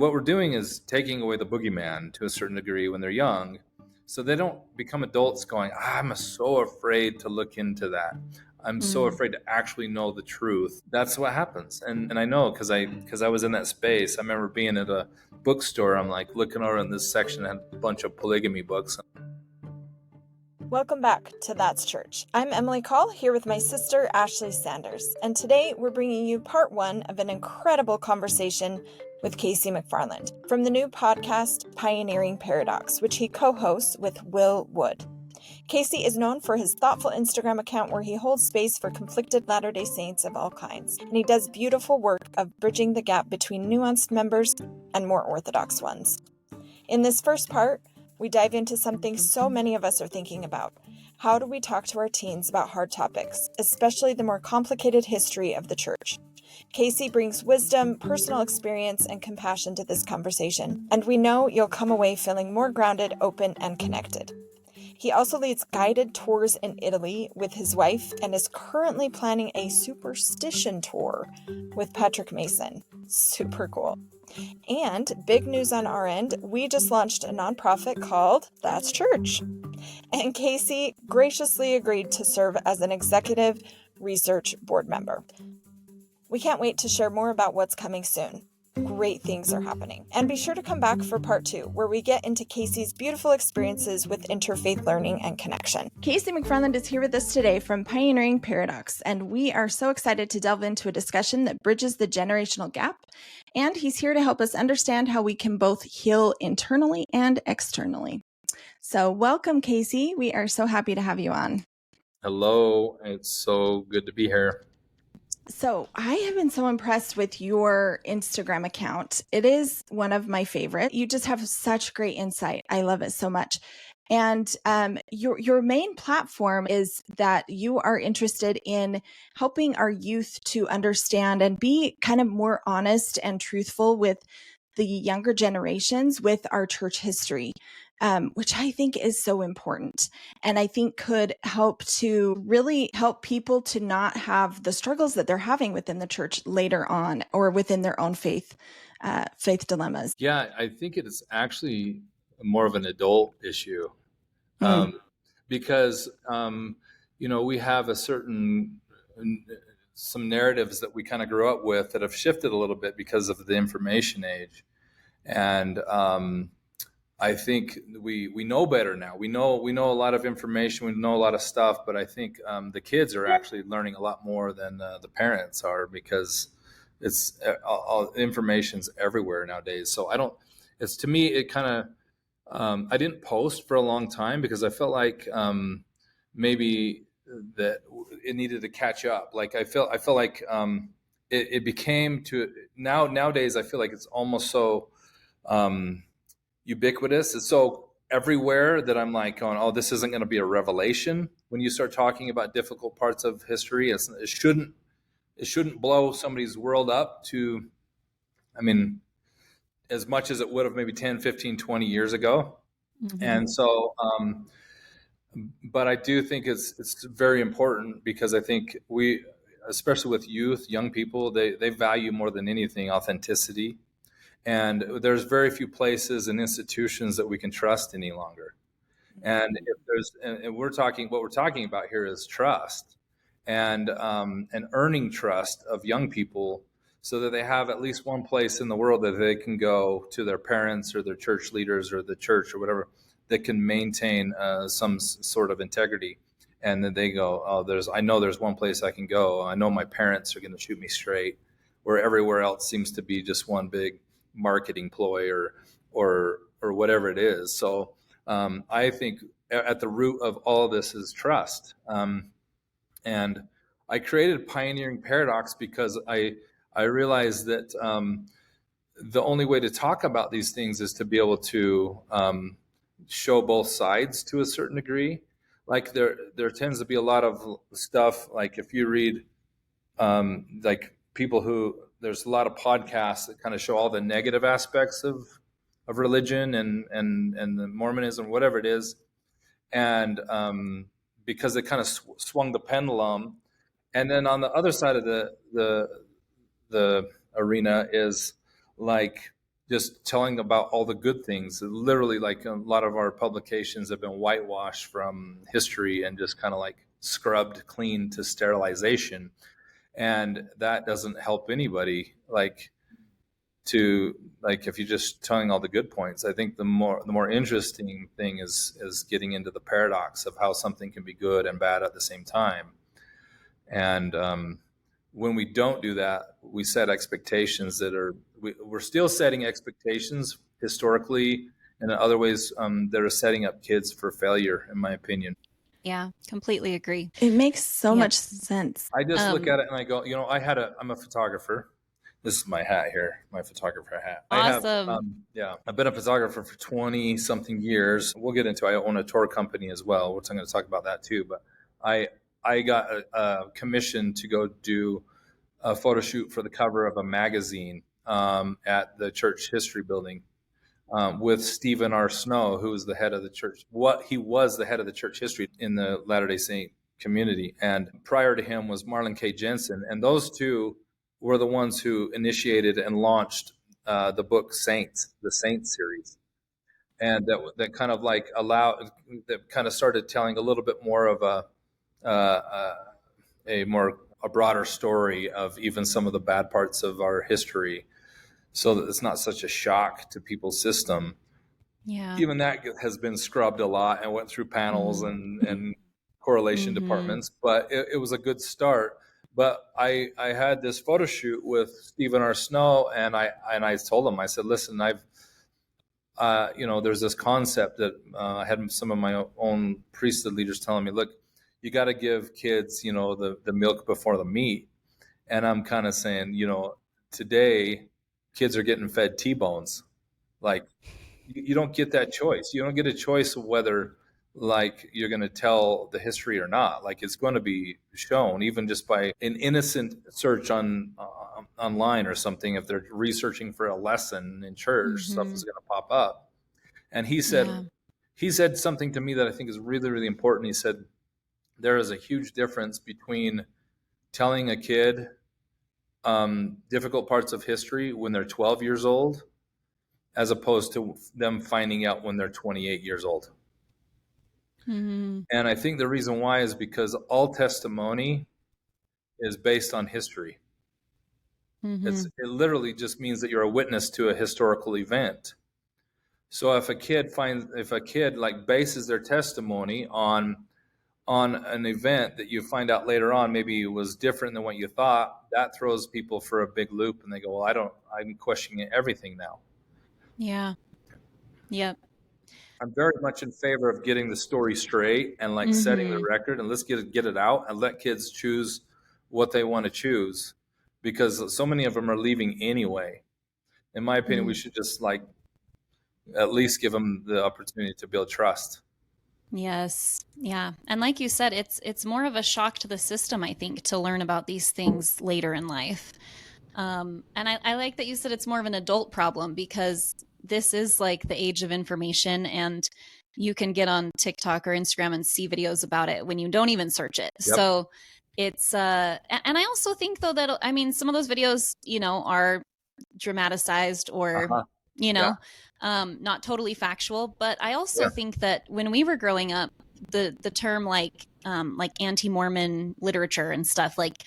what we're doing is taking away the boogeyman to a certain degree when they're young, so they don't become adults going, I'm so afraid to look into that. I'm so afraid to actually know the truth. That's what happens. And I know because I was in that space. I remember being at a bookstore. I'm like looking over in this section that had a bunch of polygamy books. Welcome back to That's Church. I'm Emily Call, here with my sister, Ashley Sanders. And today we're bringing you part one of an incredible conversation with Casey McFarland from the new podcast, Pioneering Paradox, which he co-hosts with Will Wood. Casey is known for his thoughtful Instagram account where he holds space for conflicted Latter-day Saints of all kinds. And he does beautiful work of bridging the gap between nuanced members and more orthodox ones. In this first part, we dive into something so many of us are thinking about. How do we talk to our teens about hard topics, especially the more complicated history of the church? Casey brings wisdom, personal experience, and compassion to this conversation, and we know you'll come away feeling more grounded, open, and connected. He also leads guided tours in Italy with his wife and is currently planning a Superstition Tour with Patrick Mason. Super cool. And big news on our end, we just launched a nonprofit called That's Church. And Casey graciously agreed to serve as an executive research board member. We can't wait to share more about what's coming soon. Great things are happening. And be sure to come back for part two, where we get into Casey's beautiful experiences with interfaith learning and connection. Casey McFarland is here with us today from Pioneering Paradox, and we are so excited to delve into a discussion that bridges the generational gap. And he's here to help us understand how we can both heal internally and externally. So welcome, Casey. We are so happy to have you on. Hello, it's so good to be here. So I have been so impressed with your Instagram account. It is one of my favorite. You just have such great insight. I love it so much. And your main platform is that you are interested in helping our youth to understand and be kind of more honest and truthful with the younger generations with our church history. Which I think is so important, and I think could help to really help people to not have the struggles that they're having within the church later on or within their own faith dilemmas. Yeah, I think it is actually more of an adult issue because, we have some narratives that we kind of grew up with that have shifted a little bit because of the information age. And I think we know better now. We know a lot of information. We know a lot of stuff, but I think the kids are actually learning a lot more than the parents are, because it's all information's everywhere nowadays. So to me, it kind of, I didn't post for a long time because I felt like maybe that it needed to catch up. Like I felt like it became nowadays, I feel like it's almost so, ubiquitous. It's so everywhere that I'm like going, oh, this isn't going to be a revelation. When you start talking about difficult parts of history, it shouldn't blow somebody's world up to, as much as it would have maybe 10, 15, 20 years ago. Mm-hmm. And so, but I do think it's very important, because I think especially with youth, young people, they value more than anything authenticity. And there's very few places and institutions that we can trust any longer. And what we're talking about here is trust, and earning trust of young people, so that they have at least one place in the world that they can go to their parents or their church leaders or the church or whatever, that can maintain some sort of integrity. And then they go, oh, I know there's one place I can go. I know my parents are going to shoot me straight, where everywhere else seems to be just one big marketing ploy or whatever it is. So I think at the root of all of this is trust. And I created Pioneering Paradox because I realized that the only way to talk about these things is to be able to show both sides to a certain degree. Like there tends to be a lot of stuff, like if you read like people who, there's a lot of podcasts that kind of show all the negative aspects of religion and the Mormonism, whatever it is. And because it kind of swung the pendulum. And then on the other side of the arena is like just telling about all the good things. Literally, like a lot of our publications have been whitewashed from history and just kind of like scrubbed clean to sterilization. And that doesn't help anybody. Like if you're just telling all the good points, I think the more interesting thing is getting into the paradox of how something can be good and bad at the same time. And when we don't do that, we set expectations we're still setting expectations historically, and in other ways that are setting up kids for failure, in my opinion. Yeah, completely agree. It makes so much sense. I just look at it and I go, I'm a photographer. This is my hat here, my photographer hat. Awesome. I've been a photographer for 20 something years. We'll get into, I own a tour company as well, which I'm going to talk about that too. But I got a commission to go do a photo shoot for the cover of a magazine at the church history building with Stephen R. Snow, who was the head of the church. He was the head of the church history in the Latter-day Saint community. And prior to him was Marlon K. Jensen. And those two were the ones who initiated and launched the book Saints, the Saints series. And that kind of like that kind of started telling a little bit more of a broader story of even some of the bad parts of our history, so that it's not such a shock to people's system. Yeah. Even that has been scrubbed a lot and went through panels and correlation departments, but it was a good start. But I had this photo shoot with Stephen R. Snow, and I told him, I said, listen, there's this concept that I had some of my own priesthood leaders telling me, look, you got to give kids, the milk before the meat. And I'm kind of saying, today kids are getting fed T-bones. Like, you don't get that choice. You don't get a choice of whether like you're going to tell the history or not. Like, it's going to be shown, even just by an innocent search online or something. If they're researching for a lesson in church, stuff is going to pop up. And he said something to me that I think is really, really important. He said, there is a huge difference between telling a kid difficult parts of history when they're 12 years old, as opposed to them finding out when they're 28 years old. And I think the reason why is because all testimony is based on history. It literally just means that you're a witness to a historical event. So if a kid like bases their testimony on an event that you find out later on, maybe it was different than what you thought, that throws people for a big loop, and they go, well, I'm questioning everything now. Yeah. Yep. I'm very much in favor of getting the story straight and like setting the record, and let's get it out and let kids choose what they want to choose, because so many of them are leaving anyway. In my opinion, we should just like at least give them the opportunity to build trust. Yes. Yeah. And like you said, it's more of a shock to the system, I think, to learn about these things later in life. And I like that you said it's more of an adult problem, because this is like the age of information, and you can get on TikTok or Instagram and see videos about it when you don't even search it. Yep. So it's, and I also think though that, I mean, some of those videos, are dramatized or, not totally factual, but I also think that when we were growing up, the term like anti-Mormon literature and stuff, like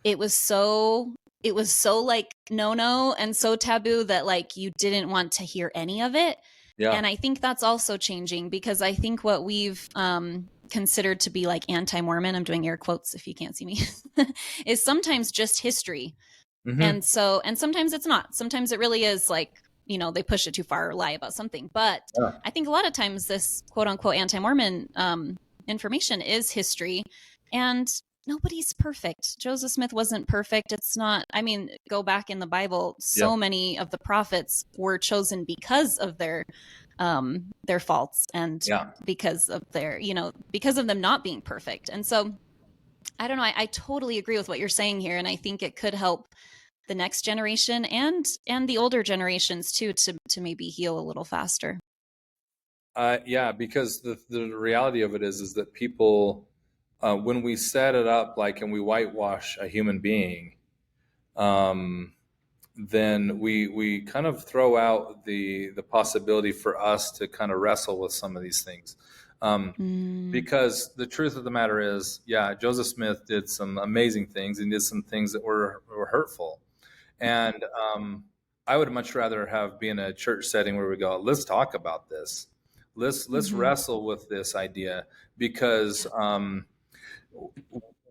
it was so like no and so taboo that like you didn't want to hear any of it. Yeah. And I think that's also changing, because I think what we've considered to be like anti-Mormon, I'm doing air quotes if you can't see me, is sometimes just history. And sometimes it's not. Sometimes it really is like, they push it too far or lie about something. But I think a lot of times this quote unquote anti-Mormon information is history, and nobody's perfect. Joseph Smith wasn't perfect. It's not, I mean, go back in the Bible, so many of the prophets were chosen because of their faults and because of their, because of them not being perfect. And so I don't know. I totally agree with what you're saying here. And I think it could help the next generation and the older generations too, to maybe heal a little faster. Because the reality of it is that people, when we set it up and we whitewash a human being, then we kind of throw out the possibility for us to kind of wrestle with some of these things. Because the truth of the matter is, yeah, Joseph Smith did some amazing things and did some things that were hurtful. And I would much rather have been a church setting where we go, let's talk about this. Let's wrestle with this idea, because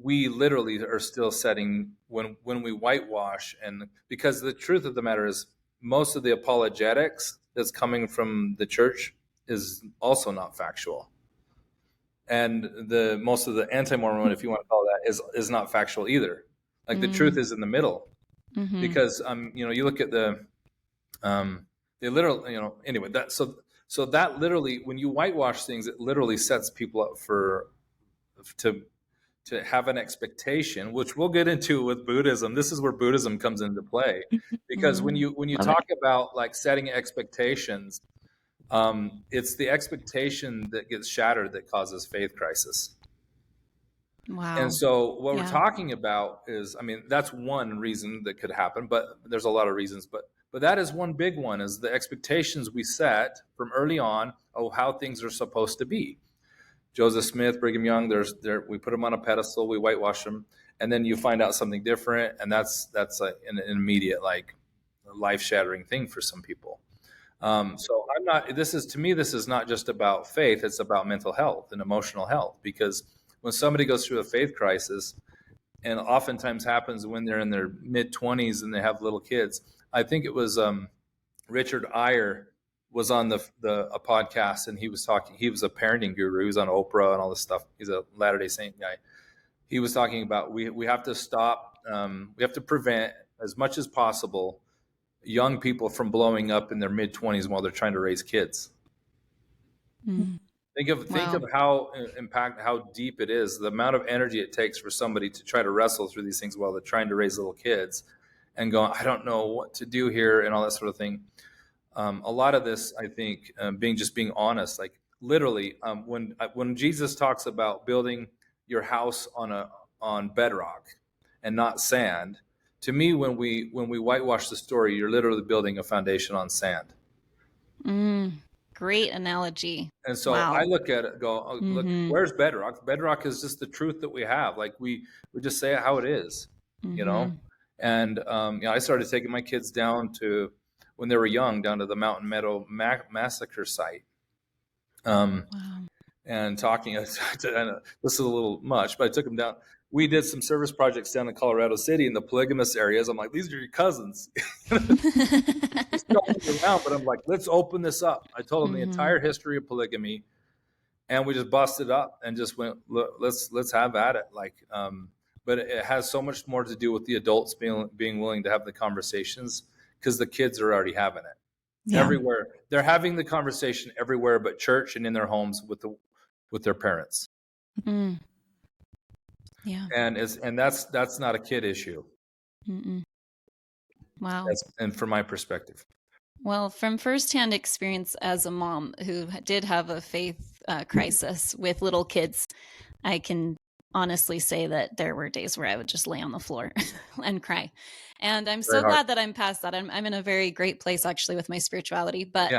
we literally are still setting when we whitewash, and because the truth of the matter is most of the apologetics that's coming from the church is also not factual. And the most of the anti-Mormon, if you want to call that, is not factual either. Like the truth is in the middle, because you look at the literal, anyway, that so that literally, when you whitewash things, it literally sets people up to have an expectation, which we'll get into with Buddhism. This is where Buddhism comes into play, because when you talk about like setting expectations, it's the expectation that gets shattered that causes faith crisis. Wow. And so what we're talking about is, that's one reason that could happen, but there's a lot of reasons, but that is one big one, is the expectations we set from early on of how things are supposed to be. Joseph Smith, Brigham Young, we put them on a pedestal, we whitewash them, and then you find out something different, and that's an immediate, like, life-shattering thing for some people. So this is not just about faith, it's about mental health and emotional health, because when somebody goes through a faith crisis, and oftentimes happens when they're in their mid-20s and they have little kids. I think it was Richard Eyre was on a podcast, and he was talking. He was a parenting guru. He was on Oprah and all this stuff. He's a Latter-day Saint guy. He was talking about we have to stop. We have to prevent as much as possible young people from blowing up in their mid-20s while they're trying to raise kids. Think of how deep it is, the amount of energy it takes for somebody to try to wrestle through these things while they're trying to raise little kids, and go, I don't know what to do here, and all that sort of thing. A lot of this, I think, being honest, like literally, when Jesus talks about building your house on bedrock and not sand, to me, when we whitewash the story, you're literally building a foundation on sand. Great analogy. And so I look at it, go, look, where's bedrock? Bedrock is just the truth that we have. Like we just say it how it is, And I started taking my kids down to, when they were young, down to the Mountain Meadow massacre site, and talking. This is a little much, but I took them down. We did some service projects down in Colorado City in the polygamous areas. I'm like, these are your cousins. Around, but I'm like, let's open this up. I told them the entire history of polygamy, and we just busted up and just went, look, let's have at it. Like, but it has so much more to do with the adults being willing to have the conversations, because the kids are already having it everywhere. They're having the conversation everywhere but church and in their homes with their parents. Yeah. And that's not a kid issue. Wow. And from my perspective. Well, from firsthand experience as a mom who did have a faith crisis with little kids, I can honestly say that there were days where I would just lay on the floor and cry. And I'm so glad that I'm past that. I'm in a very great place, actually, with my spirituality, but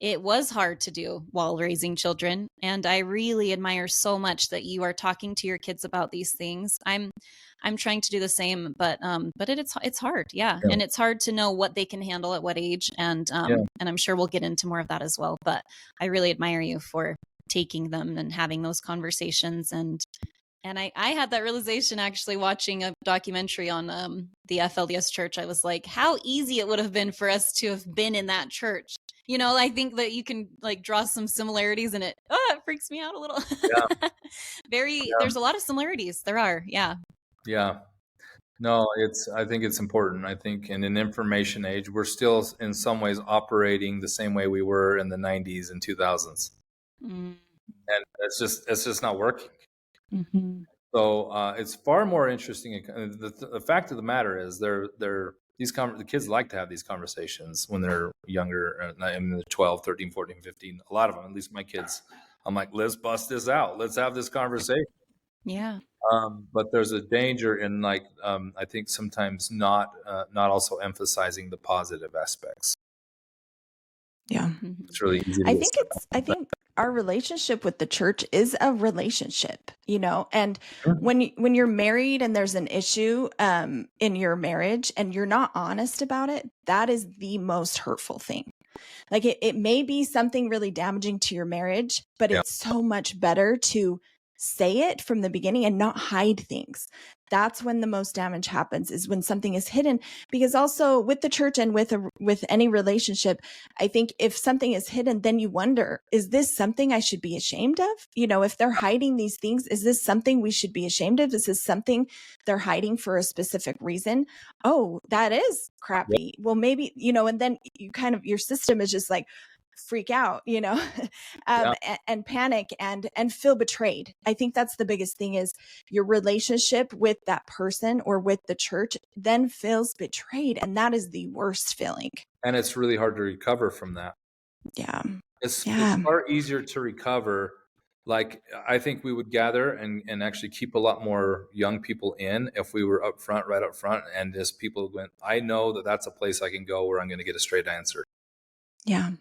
it was hard to do while raising children. And I really admire so much that you are talking to your kids about these things. I'm trying to do the same, but it's hard. Yeah. And it's hard to know what they can handle at what age. And I'm sure we'll get into more of that as well, but I really admire you for taking them and having those conversations. And I had that realization actually watching a documentary on the FLDS church. I was like, how easy it would have been for us to have been in that church. I think that you can like draw some similarities, and it freaks me out a little. There's a lot of similarities. There are. Yeah. Yeah. No, I think it's important. I think in an information age, we're still in some ways operating the same way we were in the 90s and 2000s. And it's just not working. So it's far more interesting. The fact of the matter is, the kids like to have these conversations when they're younger. They're 12, 13, 14, 15. A lot of them, at least my kids, I'm like, let's bust this out. Let's have this conversation. Yeah. But there's a danger in like I think sometimes not also emphasizing the positive aspects. Yeah. It's really easy to I get think stuck I on think our relationship with the church is a relationship, and that. when you're married and there's an issue in your marriage and you're not honest about it, that is the most hurtful thing. Like it may be something really damaging to your marriage, but Yeah. it's so much better to say it from the beginning and not hide things. That's when the most damage happens, is when something is hidden. Because also with the church and with any relationship, I think if something is hidden, then you wonder, is this something I should be ashamed of? If they're hiding these things, is this something we should be ashamed of? Is this something they're hiding for a specific reason? Oh, that is crappy. Well, maybe, and then you your system is just like freak out, Yeah. and panic and feel betrayed. I think that's the biggest thing, is your relationship with that person or with the church then feels betrayed. And that is the worst feeling. And it's really hard to recover from that. Yeah. It's Yeah. far easier to recover. Like I think we would gather and actually keep a lot more young people in if we were right up front, and as people went, I know that that's a place I can go where I'm going to get a straight answer. Yeah.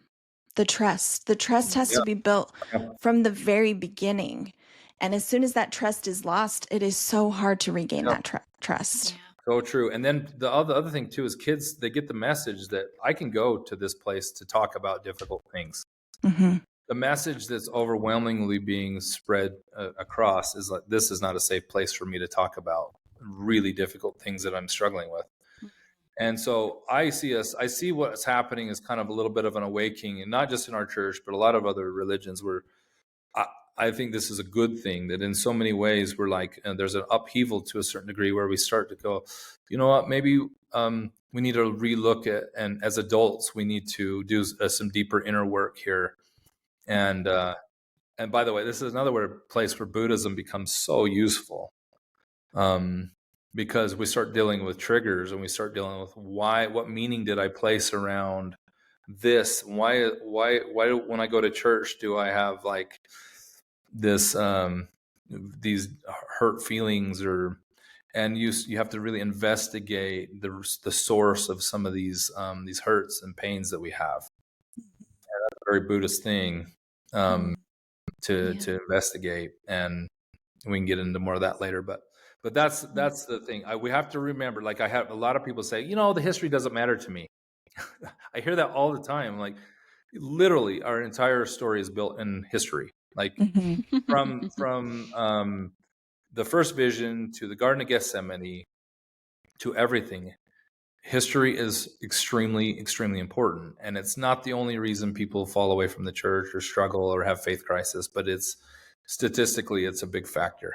The trust has Yeah. to be built Yeah. from the very beginning. And as soon as that trust is lost, it is so hard to regain Yeah. that trust. So true. And then the other thing too is kids, they get the message that I can go to this place to talk about difficult things. Mm-hmm. The message that's overwhelmingly being spread across is like, this is not a safe place for me to talk about really difficult things that I'm struggling with. And so I see what's happening as kind of a little bit of an awakening, and not just in our church, but a lot of other religions, where I think this is a good thing, that in so many ways we're like, there's an upheaval to a certain degree where we start to go, you know what, maybe we need to relook at, and as adults, we need to do some deeper inner work here. And by the way, this is another place where Buddhism becomes so useful. Because we start dealing with triggers, and we start dealing with what meaning did I place around this? Why when I go to church do I have like this these hurt feelings, and you have to really investigate the source of some of these hurts and pains that we have. And that's a very Buddhist thing to investigate, and we can get into more of that later, but that's the thing. We have to remember, like I have a lot of people say, the history doesn't matter to me. I hear that all the time. Like literally our entire story is built in history. Like from the first vision to the Garden of Gethsemane to everything, history is extremely, extremely important. And it's not the only reason people fall away from the church or struggle or have faith crisis, but statistically, it's a big factor.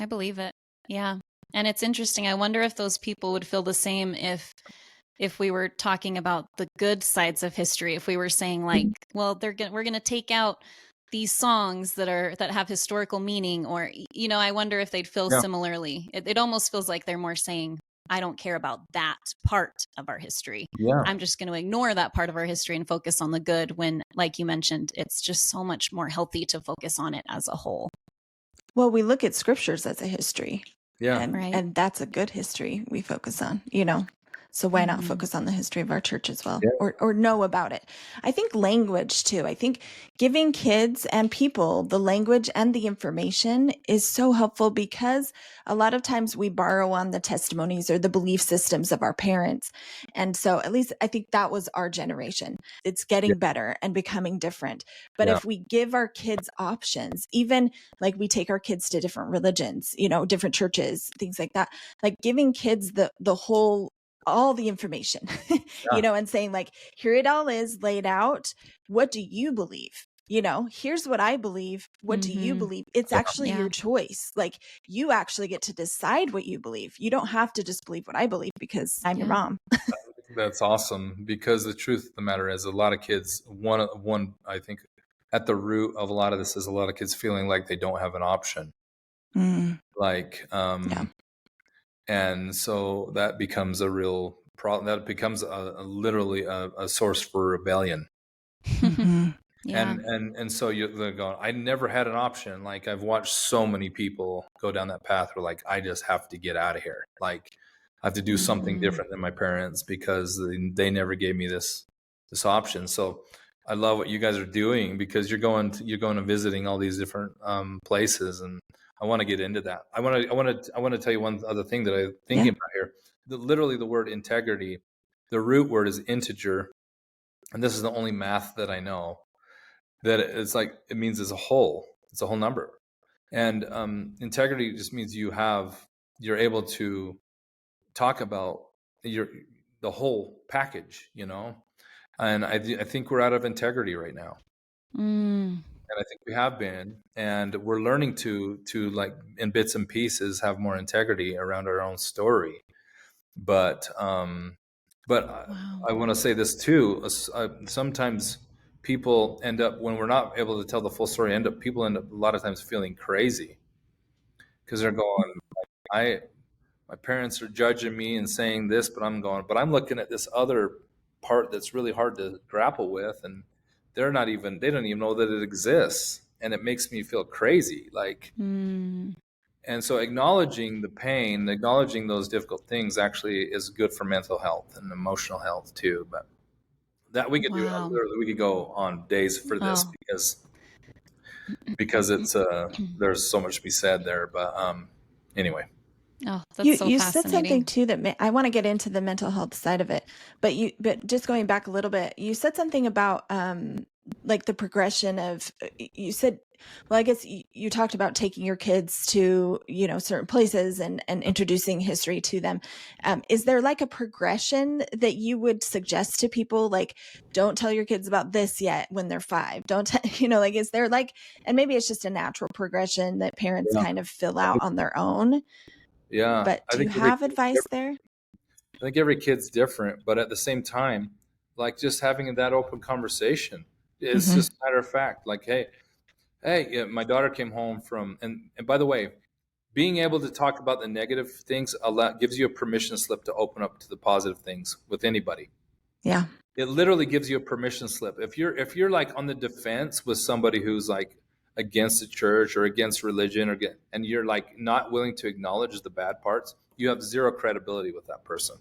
I believe it. Yeah. And it's interesting. I wonder if those people would feel the same if we were talking about the good sides of history, if we were saying like, well, we're going to take out these songs that have historical meaning, or, I wonder if they'd feel similarly. It almost feels like they're more saying, I don't care about that part of our history. Yeah. I'm just going to ignore that part of our history and focus on the good, when, like you mentioned, it's just so much more healthy to focus on it as a whole. Well, we look at scriptures as a history. Yeah. And that's a good history we focus on, So why not focus on the history of our church as well, or know about it? I think language too. I think giving kids and people the language and the information is so helpful, because a lot of times we borrow on the testimonies or the belief systems of our parents. And so at least I think that was our generation. It's getting better and becoming different. But if we give our kids options, even like we take our kids to different religions, different churches, things like that, like giving kids the whole, all the information, and saying like, here it all is laid out. What do you believe? Here's what I believe. What do you believe? It's actually your choice. Like you actually get to decide what you believe. You don't have to just believe what I believe because I'm your mom. That's awesome, because the truth of the matter is a lot of kids, one, I think at the root of a lot of this is a lot of kids feeling like they don't have an option. Like, and so that becomes a real problem. That becomes literally a source for rebellion. Yeah. And so they're going, I never had an option. Like, I've watched so many people go down that path where, like, I just have to get out of here. Like, I have to do something different than my parents because they never gave me this option. So I love what you guys are doing, because you're going and visiting all these different places, and I want to get into that. I want to tell you one other thing that I'm thinking about here. Literally, the word integrity, the root word is integer, and this is the only math that I know. That it's like, it means it's a whole number. And integrity just means you're able to talk about the whole package, and I think we're out of integrity right now. And I think we have been, and we're learning to like, in bits and pieces, have more integrity around our own story. But wow. I want to say this too. Sometimes people end up, when we're not able to tell the full story, people end up a lot of times feeling crazy, because they're going, my parents are judging me and saying this, but I'm looking at this other part that's really hard to grapple with, and they don't even know that it exists, and it makes me feel crazy. Like, and so acknowledging the pain, acknowledging those difficult things actually is good for mental health and emotional health too. But that we could do, literally, we could go on days for this, because it's there's so much to be said there. But anyway. Oh, that's you said something too that I want to get into the mental health side of it, but just going back a little bit, you said something about like the progression of, you said, well, I guess you talked about taking your kids to, certain places and introducing history to them. Is there like a progression that you would suggest to people? Like, don't tell your kids about this yet when they're 5. Don't, like, is there like, and maybe it's just a natural progression that parents kind of fill out on their own. Yeah. But do you have advice there? I think every kid's different, but at the same time, like, just having that open conversation is just a matter of fact. Like, hey, my daughter came home from, and by the way, being able to talk about the negative things gives you a permission slip to open up to the positive things with anybody. Yeah. It literally gives you a permission slip. If you're like on the defense with somebody who's like against the church or against religion, and you're like not willing to acknowledge the bad parts, you have zero credibility with that person.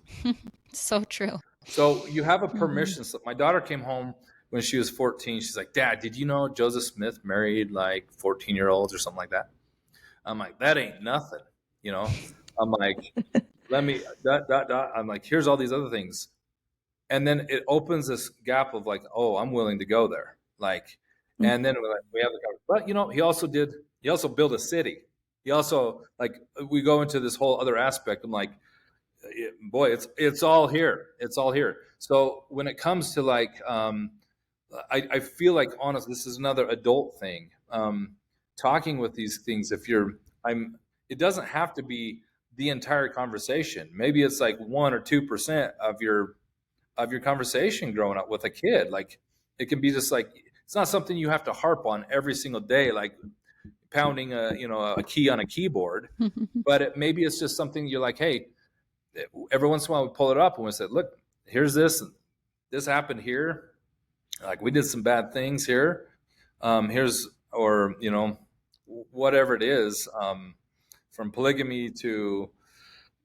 So true. So you have a permission slip. My daughter came home when she was 14. She's like, Dad, did you know Joseph Smith married like 14-year-olds or something like that? I'm like, that ain't nothing. I'm like, let me I'm like, here's all these other things. And then it opens this gap of like, oh, I'm willing to go there. Like, and then we have the conversation. But he also built a city. He also, like, we go into this whole other aspect. I'm like, boy, it's all here. It's all here. So when it comes to like, I feel like, honestly, this is another adult thing. Talking with these things, it doesn't have to be the entire conversation. Maybe it's like 1 or 2% of your conversation growing up with a kid. Like, it can be just like, it's not something you have to harp on every single day, like pounding a key on a keyboard. But maybe it's just something you're like, hey, every once in a while we pull it up and we say, look, here's this happened here. Like, we did some bad things here. Or whatever it is, from polygamy to,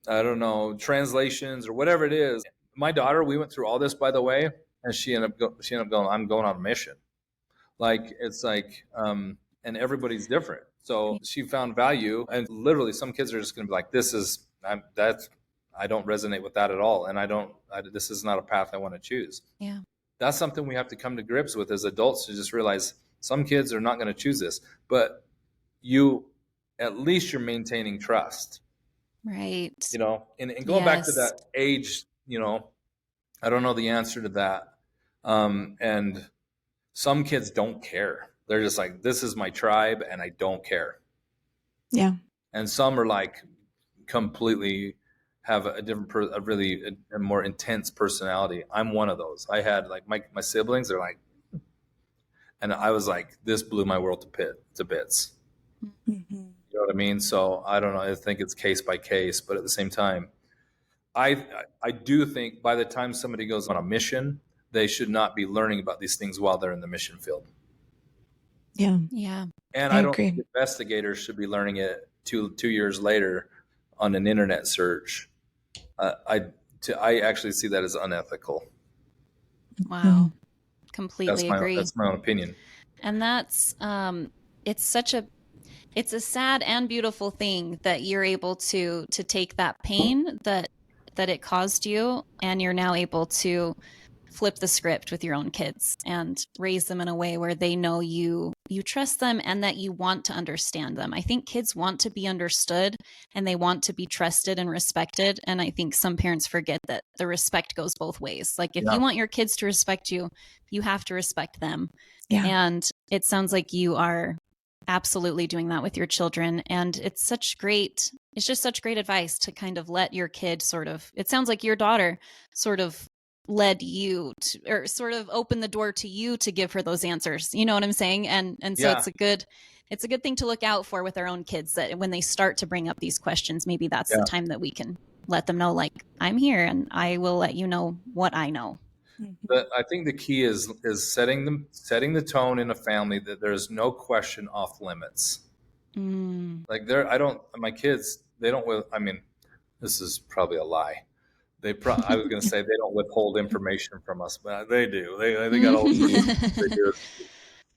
I don't know, translations or whatever it is. My daughter, we went through all this, by the way, and she ended up going, I'm going on a mission. Like, it's like, and everybody's different. So she found value, and literally some kids are just going to be like, I don't resonate with that at all. And this is not a path I want to choose. Yeah. That's something we have to come to grips with as adults, to just realize some kids are not going to choose this, but at least you're maintaining trust. Right. And going back to that age, I don't know the answer to that. And some kids don't care. They're just like, this is my tribe and I don't care. Yeah. And some are like completely have a more intense personality. I'm one of those. I had like my siblings are like, and I was like, this blew my world to bits. You know what I mean? So I don't know. I think it's case by case, but at the same time, I do think by the time somebody goes on a mission, they should not be learning about these things while they're in the mission field. Yeah. Yeah. And I I don't agree. think investigators should be learning it two years later on an internet search. I actually see that as unethical. Wow. Completely That's agree. my own opinion. And that's it's a sad and beautiful thing that you're able to take that pain that it caused you, and you're now able to flip the script with your own kids and raise them in a way where they know you trust them and that you want to understand them. I think kids want to be understood and they want to be trusted and respected. And I think some parents forget that the respect goes both ways. Like if you want your kids to respect you, you have to respect them. Yeah. And it sounds like you are absolutely doing that with your children. And it's just such great advice to kind of let your kid it sounds like your daughter sort of led you to, or sort of opened the door to you to give her those answers. You know what I'm saying? And so it's a good thing to look out for with our own kids, that when they start to bring up these questions, maybe that's the time that we can let them know, like, I'm here and I will let you know what I know. But I think the key is setting the tone in a family that there's no question off limits. Like my kids, they don't, I mean, this is probably a lie. I was going to say they don't withhold information from us, but they do. They got all they do.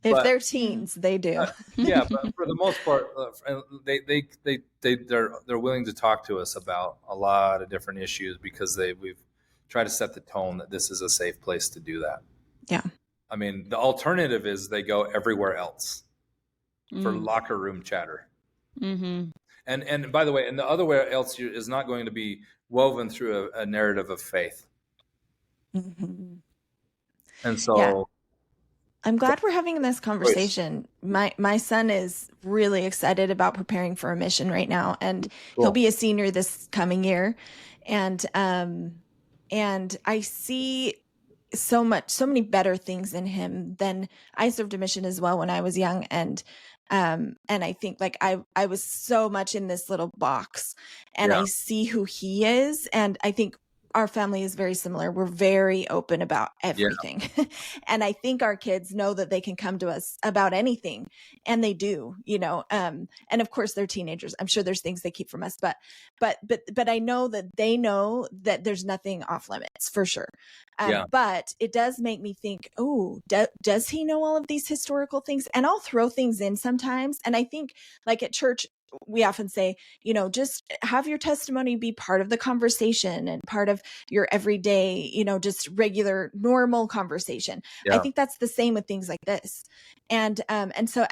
If they're teens, they do. Yeah, but for the most part, they're willing to talk to us about a lot of different issues because we've tried to set the tone that this is a safe place to do that. Yeah. I mean, the alternative is they go everywhere else for locker room chatter. Mm-hmm. And by the way, and the other way else is not going to be woven through a narrative of faith. Mm-hmm. And so I'm glad we're having this conversation. My son is really excited about preparing for a mission right now, and he'll be a senior this coming year. And I see so many better things in him than I served a mission as well when I was young. And I think like I was so much in this little box, and I see who he is. And I think our family is very similar. We're very open about everything. And I think our kids know that they can come to us about anything, and they do, and of course they're teenagers. I'm sure there's things they keep from us, but I know that they know that there's nothing off limits for sure. But it does make me think, does he know all of these historical things? And I'll throw things in sometimes. And I think like at church, we often say, just have your testimony be part of the conversation and part of your everyday, just regular, normal conversation. I think that's the same with things like this. And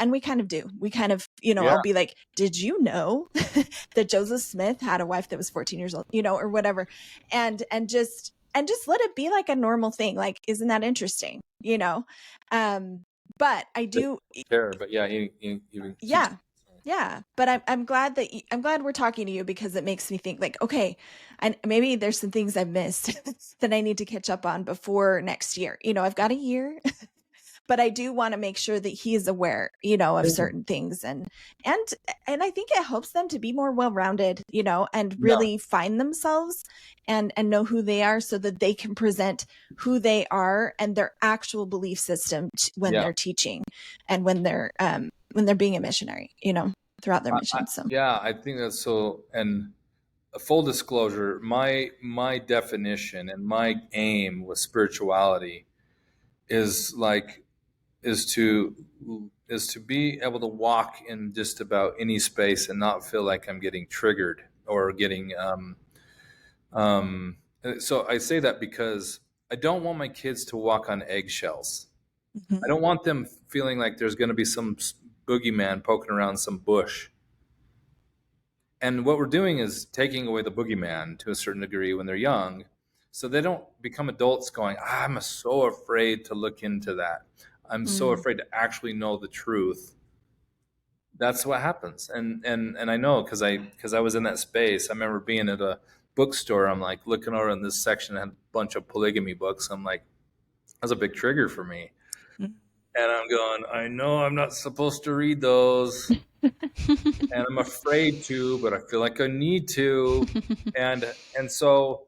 we kind of do. We kind of, I'll be like, did you know that Joseph Smith had a wife that was 14 years old, or whatever. And just let it be like a normal thing. Like, isn't that interesting? But I do care, but yeah. But I'm glad we're talking to you, because it makes me think like, okay, and maybe there's some things I've missed that I need to catch up on before next year. I've got a year, but I do want to make sure that he is aware, of certain things, and I think it helps them to be more well-rounded, and really find themselves and know who they are, so that they can present who they are and their actual belief system when they're teaching and when they're being a missionary, throughout their mission. So I think that's so. And a full disclosure, my definition and my aim with spirituality is to be able to walk in just about any space and not feel like I'm getting triggered or getting so I say that because I don't want my kids to walk on eggshells. I don't want them feeling like there's going to be some boogeyman poking around some bush. And what we're doing is taking away the boogeyman to a certain degree when they're young, so they don't become adults going, I'm so afraid to look into that. I'm so afraid to actually know the truth. That's what happens. And I know because I was in that space. I remember being at a bookstore. I'm like looking over in this section and had a bunch of polygamy books. I'm like, that's a big trigger for me. And I'm going, I know I'm not supposed to read those. And I'm afraid to, but I feel like I need to. And so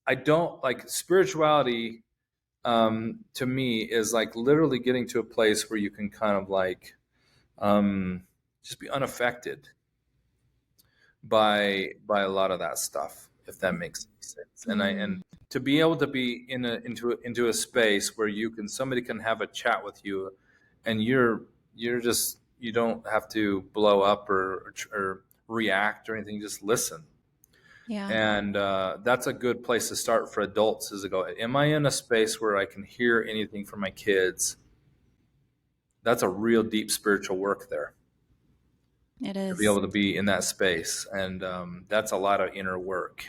I don't like spirituality. To me is like literally getting to a place where you can kind of like just be unaffected by a lot of that stuff, if that makes sense. And to be able to be into a space where somebody can have a chat with you, and you don't have to blow up or react or anything, just listen. Yeah. And that's a good place to start for adults, is to go, am I in a space where I can hear anything from my kids? That's a real deep spiritual work there. It is. To be able to be in that space. And that's a lot of inner work.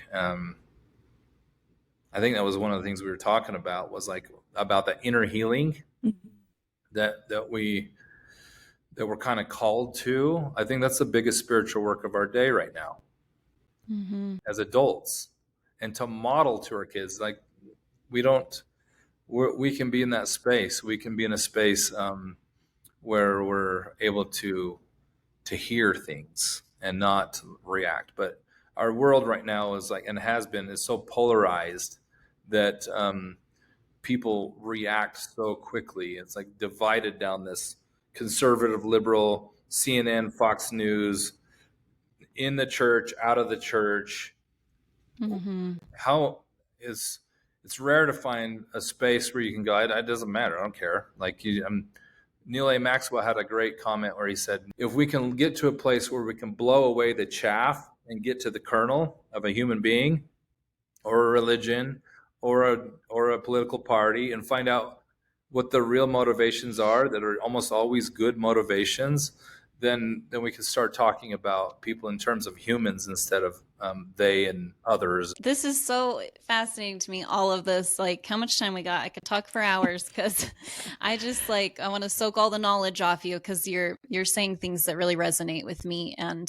I think that was one of the things we were talking about, was like about the inner healing that we're kind of called to. I think that's the biggest spiritual work of our day right now, as adults, and to model to our kids. Like we can be in that space. We can be in a space where we're able to hear things and not react. But our world right now is like, and has been, is so polarized that people react so quickly. It's like divided down this conservative, liberal, CNN, Fox News, in the church, out of the church. It's rare to find a space where you can go, it doesn't matter, I don't care. Like Neil A. Maxwell had a great comment where he said, if we can get to a place where we can blow away the chaff and get to the kernel of a human being or a religion or a political party, and find out what the real motivations are that are almost always good motivations, then we can start talking about people in terms of humans instead of they and others. This is so fascinating to me, all of this. Like, how much time we got? I could talk for hours, because I just I want to soak all the knowledge off you, because you're saying things that really resonate with me. And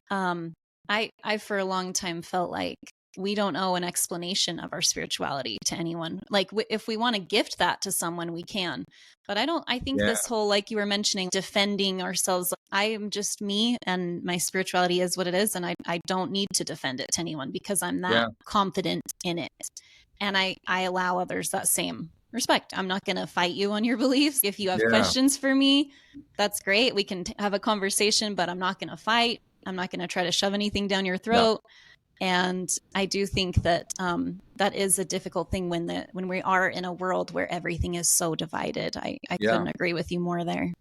I for a long time felt like we don't owe an explanation of our spirituality to anyone. Like if we want to gift that to someone, we can. But I think this whole, like you were mentioning, defending ourselves, I am just me and my spirituality is what it is. And I don't need to defend it to anyone, because I'm that confident in it. And I allow others that same respect. I'm not going to fight you on your beliefs. If you have questions for me, that's great. We can have a conversation, but I'm not going to fight. I'm not going to try to shove anything down your throat. No. And I do think that that is a difficult thing when we are in a world where everything is so divided. I couldn't agree with you more there.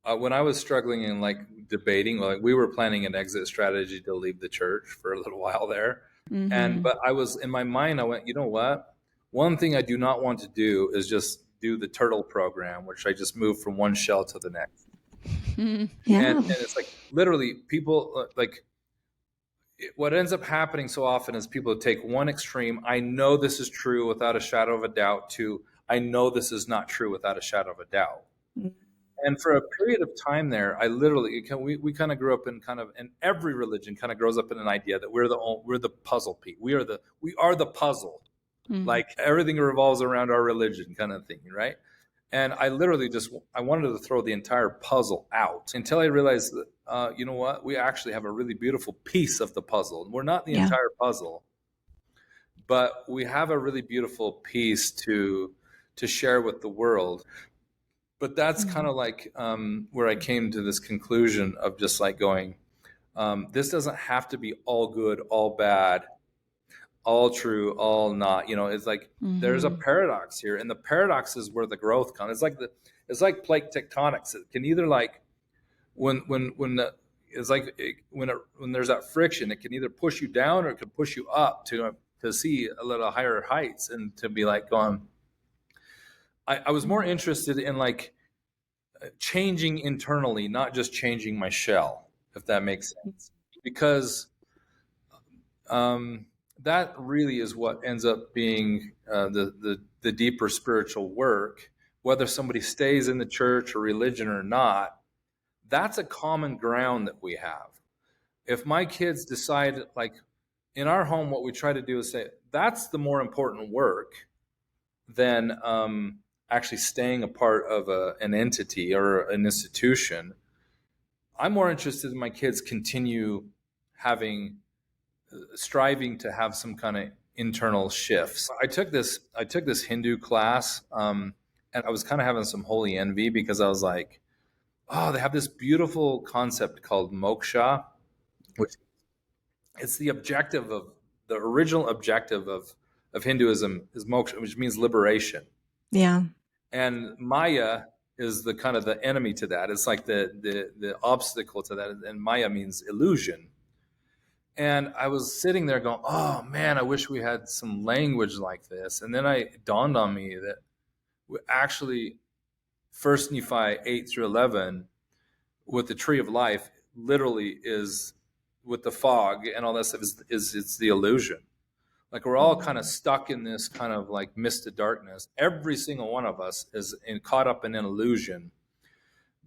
When I was struggling and debating, we were planning an exit strategy to leave the church for a little while there. But I was, in my mind, I went, you know what? One thing I do not want to do is just do the turtle program, which I just moved from one shell to the next. And it's literally people what ends up happening so often is people take one extreme, I know this is true without a shadow of a doubt, to I know this is not true without a shadow of a doubt. And for a period of time there, I literally, we kind of grew up in and every religion kind of grows up in an idea that we're the puzzle piece. We are the puzzle. Like everything revolves around our religion kind of thing, right? And I literally I wanted to throw the entire puzzle out until I realized that, you know what? We actually have a really beautiful piece of the puzzle. We're not the entire puzzle, but we have a really beautiful piece to share with the world. But that's kind of where I came to this conclusion of just going, this doesn't have to be all good, all bad, all true, all not. It's there's a paradox here, and the paradox is where the growth comes. It's like plate tectonics. It can either when there's that friction, it can either push you down or it can push you up to see a little higher heights, and to be going. I was more interested in changing internally, not just changing my shell, if that makes sense, because that really is what ends up being the deeper spiritual work. Whether somebody stays in the church or religion or not, that's a common ground that we have. If my kids decide, in our home, what we try to do is say, that's the more important work than actually staying a part of an entity or an institution. I'm more interested in my kids continue striving to have some kind of internal shifts. I took this Hindu class, and I was kind of having some holy envy, because I was they have this beautiful concept called moksha, which it's the original objective of Hinduism is moksha, which means liberation. Yeah. And Maya is the kind of the enemy to that. It's like the obstacle to that. And Maya means illusion. And I was sitting there going, oh man, I wish we had some language like this. And then it dawned on me that we actually, First Nephi 8 through 11, with the tree of life, literally is with the fog and all that stuff is it's the illusion. Like we're all kind of stuck in this kind of like mist of darkness. Every single one of us is caught up in an illusion.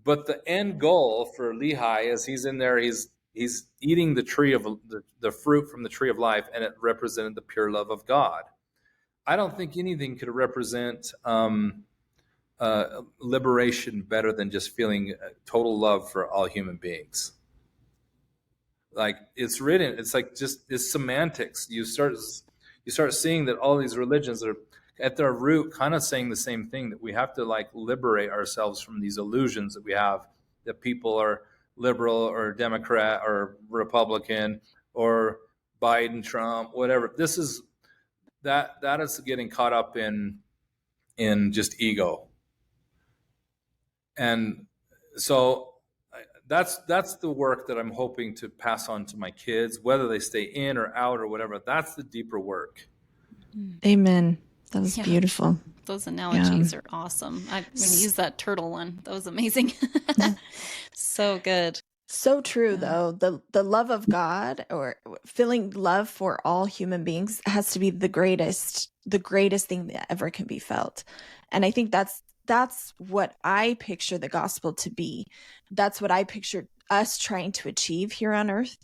But the end goal for Lehi is he's in there, he's eating the tree of the fruit from the tree of life, and it represented the pure love of God. I don't think anything could represent liberation better than just feeling total love for all human beings. Like it's written, it's like just it's semantics. You start seeing that all these religions are at their root kind of saying the same thing, that we have to like liberate ourselves from these illusions that we have, that people are liberal or Democrat or Republican or Biden, Trump, whatever. This is that is getting caught up in just ego. And so that's the work that I'm hoping to pass on to my kids, whether they stay in or out or whatever. That's the deeper work. Amen. That was beautiful. Those analogies are awesome. I'm going to use that turtle one. That was amazing. So good. So true, though. The love of God, or feeling love for all human beings, has to be the greatest thing that ever can be felt. And I think that's what I picture the gospel to be. That's what I picture us trying to achieve here on earth,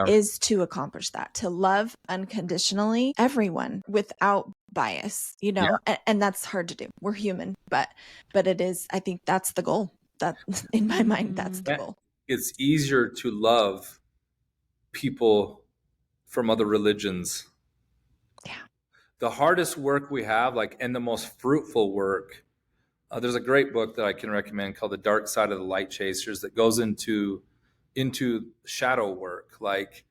is to accomplish that, to love unconditionally everyone without bias, and that's hard to do. We're human, but it is, I think that's the goal. That in my mind, that's the goal. It's easier to love people from other religions. Yeah. The hardest work we have, and the most fruitful work, there's a great book that I can recommend called The Dark Side of the Light Chasers that goes into shadow work. Like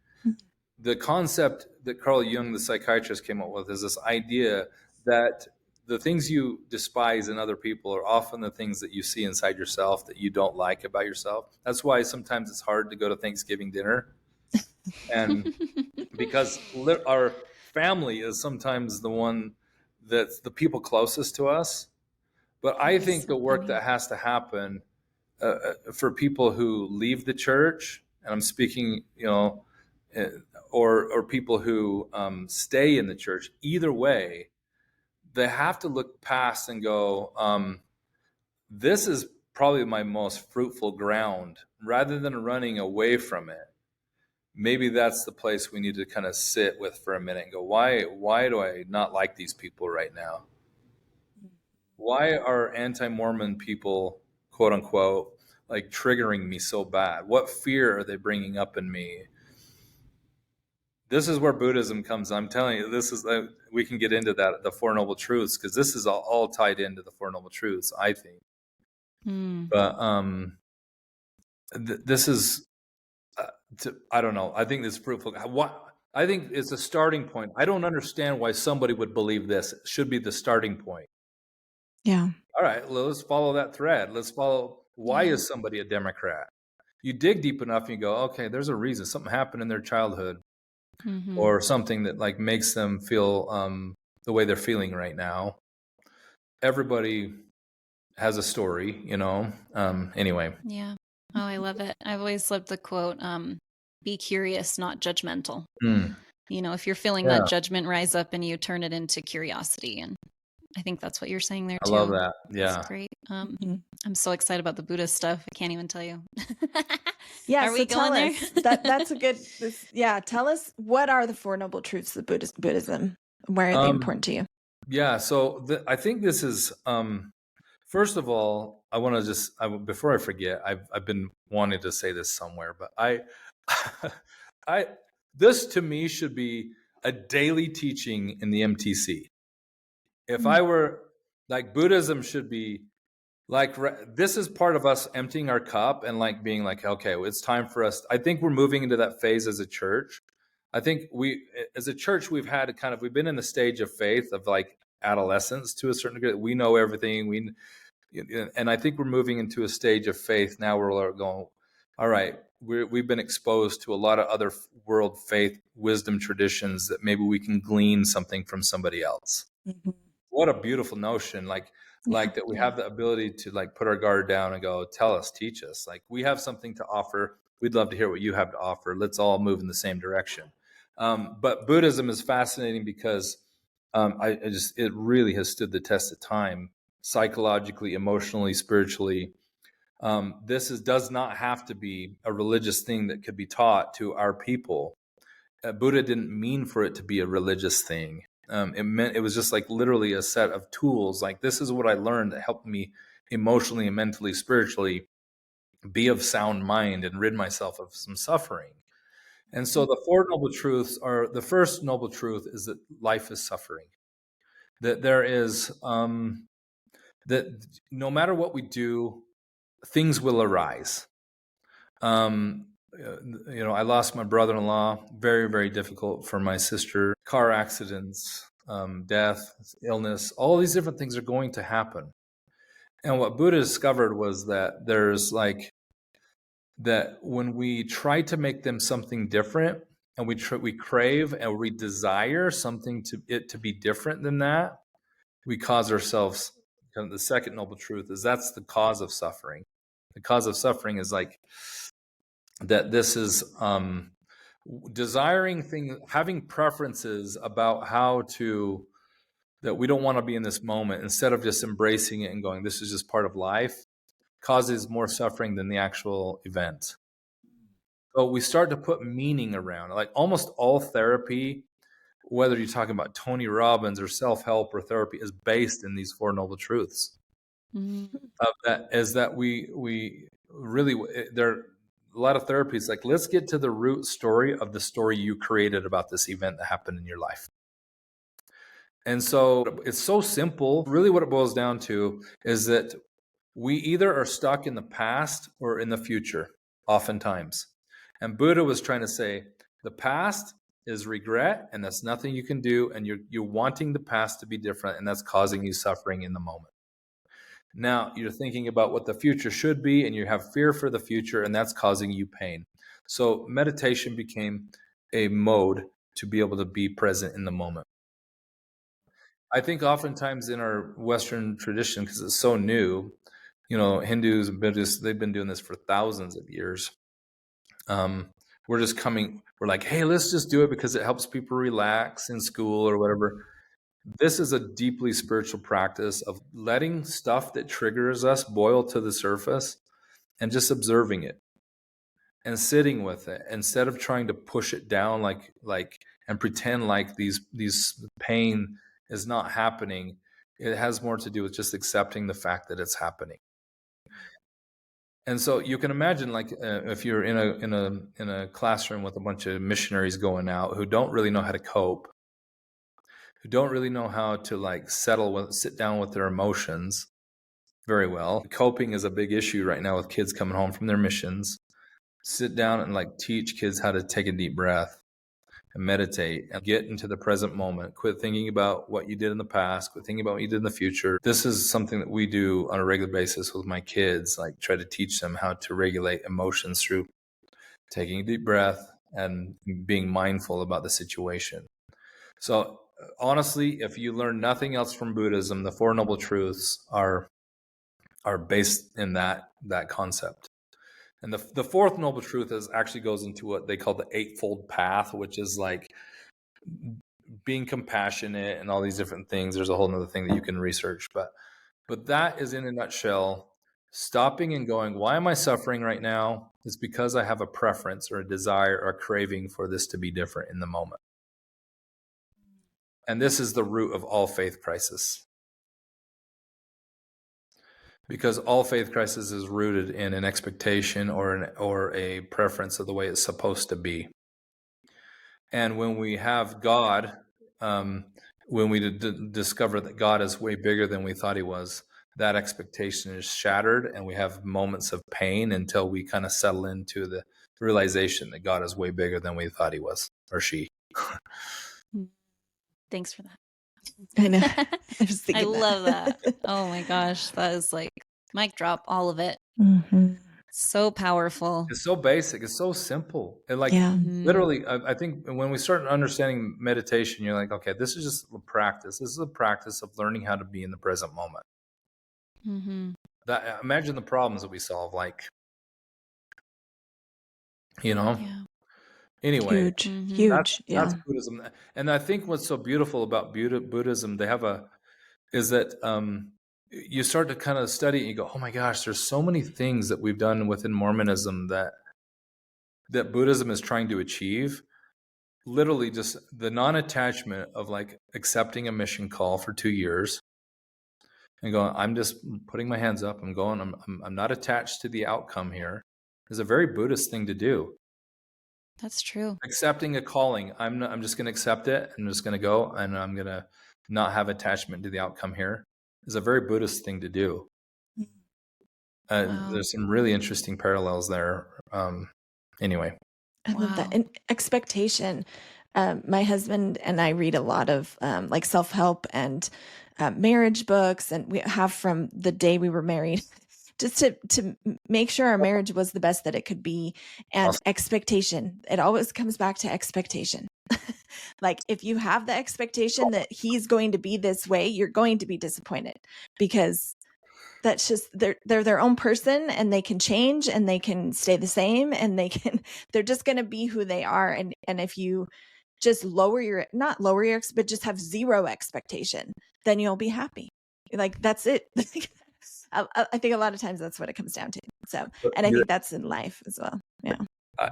the concept that Carl Jung, the psychiatrist, came up with is this idea that the things you despise in other people are often the things that you see inside yourself that you don't like about yourself. That's why sometimes it's hard to go to Thanksgiving dinner. And because our family is sometimes the one that's the people closest to us. But I think the work that has to happen for people who leave the church, and I'm speaking, or people who stay in the church, either way, they have to look past and go, this is probably my most fruitful ground, rather than running away from it. Maybe that's the place we need to kind of sit with for a minute and go, why do I not like these people right now? Why are anti-Mormon people, quote unquote, like triggering me so bad? What fear are they bringing up in me? This is where Buddhism comes. I'm telling you, this is we can get into that, the Four Noble Truths, because this is all tied into the Four Noble Truths, I think. But this is, I don't know. I think this is fruitful. I think it's a starting point. I don't understand why somebody would believe this. It should be the starting point. Yeah. All right, let's follow that thread. Let's follow, why is somebody a Democrat? You dig deep enough and you go, okay, there's a reason. Something happened in their childhood, or something that like makes them feel the way they're feeling right now. Everybody has a story, anyway. Yeah. Oh, I love it. I've always loved the quote, be curious, not judgmental. If you're feeling that judgment rise up and you turn it into curiosity. And I think that's what you're saying there too. I love that. Yeah. That's great. I'm so excited about the Buddhist stuff. I can't even tell you. Yeah. Are we going there? That's a good, tell us, what are the Four Noble Truths of Buddhism? Why are they important to you? Yeah. So I think this is, first of all, I want to before I forget, I've been wanting to say this somewhere, but this to me should be a daily teaching in the MTC. If I were like, Buddhism should be like this is part of us emptying our cup and like being like, okay, it's time for us. I think we're moving into that phase as a church. I think as a church, we've been in the stage of faith of like adolescence to a certain degree. We know everything. And I think we're moving into a stage of faith now where we're going, all right, we've been exposed to a lot of other world faith wisdom traditions that maybe we can glean something from somebody else. Mm-hmm. What a beautiful notion. Like that we have the ability to like put our guard down and go, tell us, teach us. Like we have something to offer. We'd love to hear what you have to offer. Let's all move in the same direction. But Buddhism is fascinating because it really has stood the test of time, psychologically, emotionally, spiritually. Does not have to be a religious thing that could be taught to our people. Buddha didn't mean for it to be a religious thing. It was just like literally a set of tools. Like this is what I learned that helped me emotionally and mentally, spiritually be of sound mind and rid myself of some suffering. And so the four noble truths are, the first noble truth is that life is suffering. That there is, that no matter what we do, things will arise. I lost my brother-in-law, very, very difficult for my sister, car accidents, death, illness, all these different things are going to happen. And what Buddha discovered was that there's like, that when we try to make them something different and we crave and we desire something to be different than that, we cause ourselves, the second noble truth is that's the cause of suffering. The cause of suffering is like that this is desiring things, having preferences about that we don't want to be in this moment, instead of just embracing it and going, this is just part of life, causes more suffering than the actual event. So we start to put meaning around it. Like almost all therapy, whether you're talking about Tony Robbins or self-help or therapy, is based in these four noble truths. Mm-hmm. We really, there are a lot of therapies like, let's get to the root story of the story you created about this event that happened in your life. And so it's so simple. Really what it boils down to is that we either are stuck in the past or in the future, oftentimes. And Buddha was trying to say, the past is regret, and that's nothing you can do, and you're wanting the past to be different, and that's causing you suffering in the moment. Now you're thinking about what the future should be, and you have fear for the future, and that's causing you pain. So meditation became a mode to be able to be present in the moment. I think oftentimes in our Western tradition, because it's so new, Hindus and Buddhists, they've been doing this for thousands of years. We're like, hey, let's just do it because it helps people relax in school or whatever. This is a deeply spiritual practice of letting stuff that triggers us boil to the surface and just observing it and sitting with it instead of trying to push it down and pretend like these pain is not happening. It has more to do with just accepting the fact that it's happening. And so you can imagine, like, if you're in a classroom with a bunch of missionaries going out who don't really know how to cope, who don't really know how to sit down with their emotions very well. Coping is a big issue right now with kids coming home from their missions. Sit down and teach kids how to take a deep breath and meditate and get into the present moment. Quit thinking about what you did in the past. Quit thinking about what you did in the future. This is something that we do on a regular basis with my kids, try to teach them how to regulate emotions through taking a deep breath and being mindful about the situation. So honestly, if you learn nothing else from Buddhism, the Four Noble Truths are based in that concept. And the fourth noble truth actually goes into what they call the Eightfold Path, which is being compassionate and all these different things. There's a whole other thing that you can research, but that is, in a nutshell, stopping and going, why am I suffering right now? It's because I have a preference or a desire or a craving for this to be different in the moment. And this is the root of all faith crisis. Because all faith crisis is rooted in an expectation or a preference of the way it's supposed to be. And when we have God, when we discover that God is way bigger than we thought he was, that expectation is shattered, and we have moments of pain until we kind of settle into the realization that God is way bigger than we thought he was, or she. Thanks for that. I know. I was thinking I love that. Oh my gosh. That is like mic drop, all of it. Mm-hmm. So powerful. It's so basic. It's so simple. And like Yeah. literally, I think when we start understanding meditation, you're like, okay, this is just a practice. This is a practice of learning how to be in the present moment. Mm-hmm. That, imagine the problems that we solve, like, you know. Yeah. Anyway, Huge, huge. that's Buddhism. And I think what's so beautiful about Buddhism, they have is that you start to kind of study and you go, oh my gosh, there's so many things that we've done within Mormonism that Buddhism is trying to achieve. Literally just the non-attachment of like accepting a mission call for 2 years and going, I'm just putting my hands up. I'm not attached to the outcome here. Is a very Buddhist thing to do. That's true. Accepting a calling. I'm just going to accept it. I'm just going to go, and I'm going to not have attachment to the outcome here. Is a very Buddhist thing to do. Wow. There's some really interesting parallels there. Anyway. I love that. And expectation. My husband and I read a lot of like self-help and marriage books, and we have from the day we were married, just to make sure our marriage was the best that it could be. And Awesome. Expectation. It always comes back to expectation. Like if you have the expectation that he's going to be this way, you're going to be disappointed, because that's just they're their own person, and they can change and they can stay the same, and they're just going to be who they are. And if you just not lower your but just have zero expectation, then you'll be happy. Like that's it. I think a lot of times that's what it comes down to. So, and I think that's in life as well. Yeah.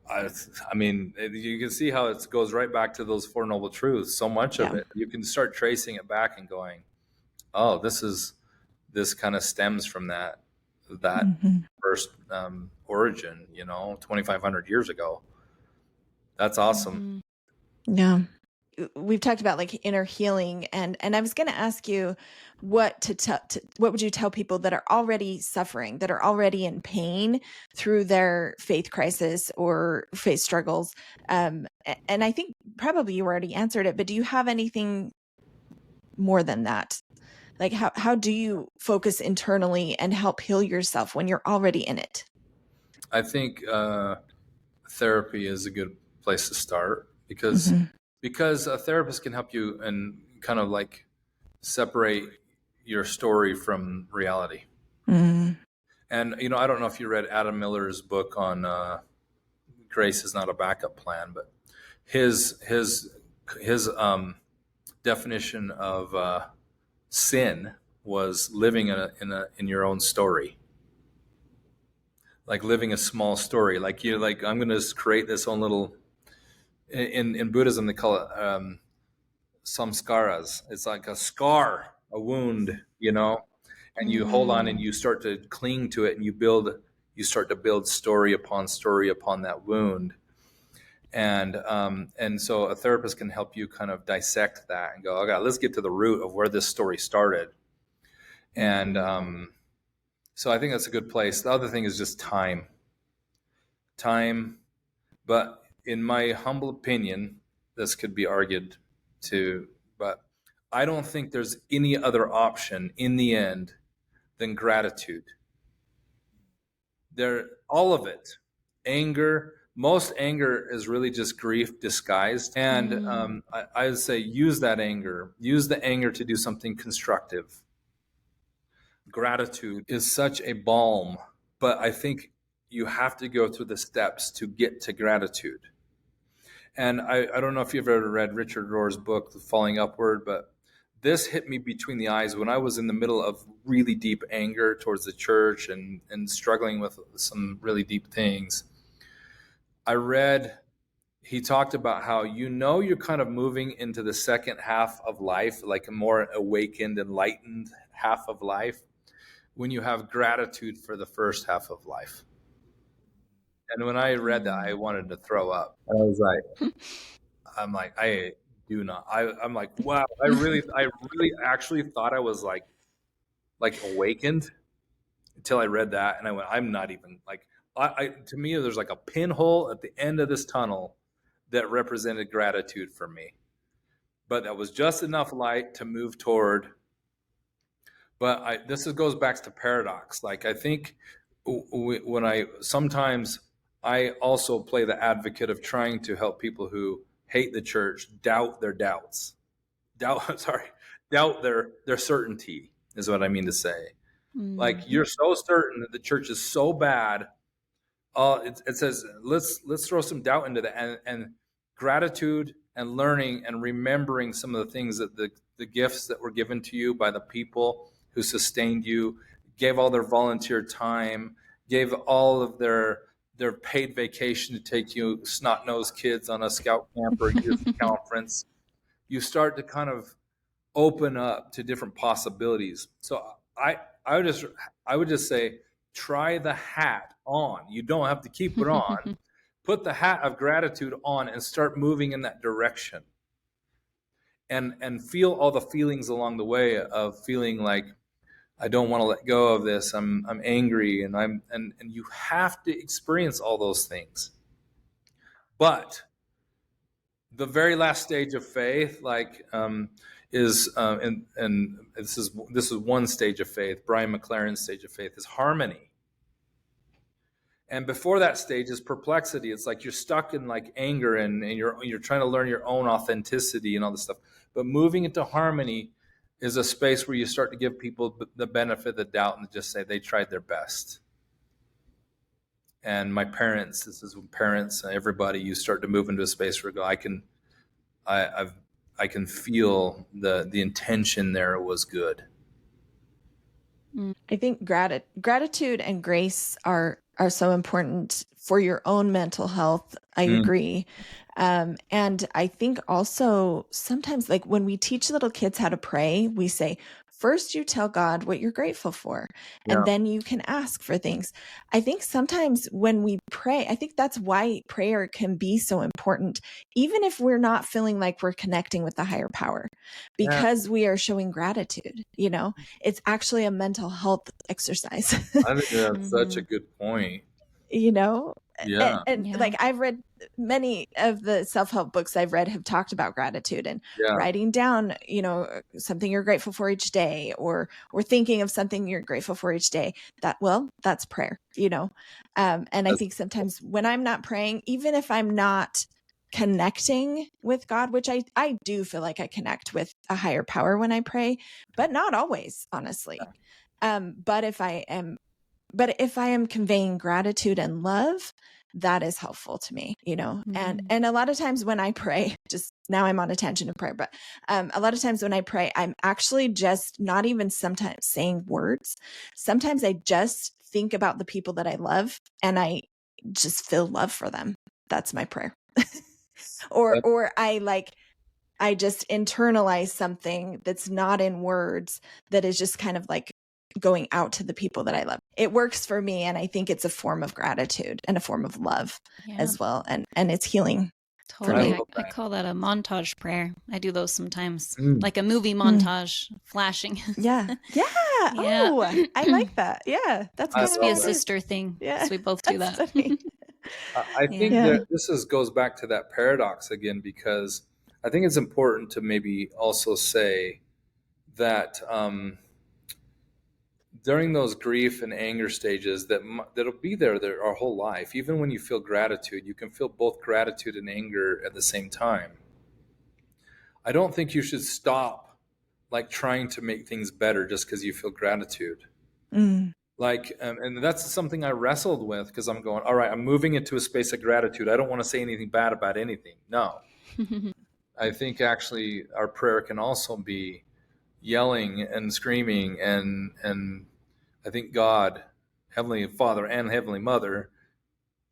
I mean, you can see how it goes right back to those Four Noble Truths. So much of it, you can start tracing it back and going, oh, this kind of stems from that first origin, 2,500 years ago. That's awesome. Yeah. We've talked about like inner healing, and I was going to ask you what would you tell people that are already suffering, that are already in pain through their faith crisis or faith struggles? And I think probably you already answered it, but do you have anything more than that? Like how do you focus internally and help heal yourself when you're already in it? I think therapy is a good place to start, because a therapist can help you and kind of like separate your story from reality. And I don't know if you read Adam Miller's book on Grace is Not a Backup Plan, but his definition of sin was living in your own story, like living a small story. Like you're like, I'm going to create this own little. In Buddhism, they call it samskaras. It's like a scar, a wound, and you hold on and you start to cling to it, and you start to build story upon that wound. And so a therapist can help you kind of dissect that and go, okay, let's get to the root of where this story started. And so I think that's a good place. The other thing is just time. But in my humble opinion, this could be argued too, but I don't think there's any other option in the end than gratitude. All of it, anger. Most anger is really just grief disguised. And I would say use the anger to do something constructive. Gratitude is such a balm, but I think you have to go through the steps to get to gratitude. And I don't know if you've ever read Richard Rohr's book, The Falling Upward, but this hit me between the eyes when I was in the middle of really deep anger towards the church and struggling with some really deep things. He talked about how you're kind of moving into the second half of life, like a more awakened, enlightened half of life, when you have gratitude for the first half of life. And when I read that, I wanted to throw up. I was like, I do not. I'm like, wow. I really actually thought I was like like awakened until I read that, and I went, I'm not even like, to me, there's like a pinhole at the end of this tunnel that represented gratitude for me, but that was just enough light to move toward. But this goes back to paradox. Like, I think sometimes I also play the advocate of trying to help people who hate the church doubt their doubts, doubt their certainty is what I mean to say. Like, you're so certain that the church is so bad. It says let's throw some doubt into that, and gratitude and learning and remembering some of the things that the gifts that were given to you by the people who sustained you, gave all their volunteer time, gave all of their paid vacation to take you snot-nosed kids on a scout camp or youth conference. You start to kind of open up to different possibilities. So I would just say, try the hat on. You don't have to keep it on. Put the hat of gratitude on and start moving in that direction. And feel all the feelings along the way of feeling like, I don't want to let go of this. I'm angry, and you have to experience all those things. But the very last stage of faith, is and this is one stage of faith. Brian McLaren's stage of faith is harmony. And before that stage is perplexity. It's like you're stuck in like anger, and you're trying to learn your own authenticity and all this stuff. But moving into harmony is a space where you start to give people the benefit of the doubt and just say they tried their best. And my parents, this is when parents, everybody, you start to move into a space where I can feel the intention there was good. I think gratitude and grace are so important for your own mental health. I agree. And I think also sometimes, like when we teach little kids how to pray, we say, first you tell God what you're grateful for, and then you can ask for things. I think sometimes when we pray, I think that's why prayer can be so important, even if we're not feeling like we're connecting with the higher power, because we are showing gratitude. It's actually a mental health exercise. I think that's such a good point. And like I've read many of the self-help books I've read have talked about gratitude and writing down, something you're grateful for each day, or thinking of something you're grateful for each day. That's prayer, and I think sometimes when I'm not praying, even if I'm not connecting with God, which I do feel like I connect with a higher power when I pray, but not always, honestly. But if I am conveying gratitude and love, that is helpful to me, and a lot of times when I pray, just now I'm on a tangent of prayer, but a lot of times when I pray, I'm actually just not even sometimes saying words. Sometimes I just think about the people that I love and I just feel love for them. That's my prayer. or I just internalize something that's not in words, that is just kind of like going out to the people that I love. It works for me, and I think it's a form of gratitude and a form of love as well, and it's healing. Totally. I call that a montage prayer. I do those sometimes, like a movie montage, flashing. Yeah. Oh, I like that. Yeah, that's must be a sister thing. Yeah, so we both do that. I think that this goes back to that paradox again, because I think it's important to maybe also say that during those grief and anger stages that'll be there our whole life, even when you feel gratitude, you can feel both gratitude and anger at the same time. I don't think you should stop like trying to make things better just because you feel gratitude. Like, and that's something I wrestled with, because I'm going, all right, I'm moving into a space of gratitude. I don't want to say anything bad about anything. No. I think actually our prayer can also be yelling and screaming, and I think God, Heavenly Father and Heavenly Mother,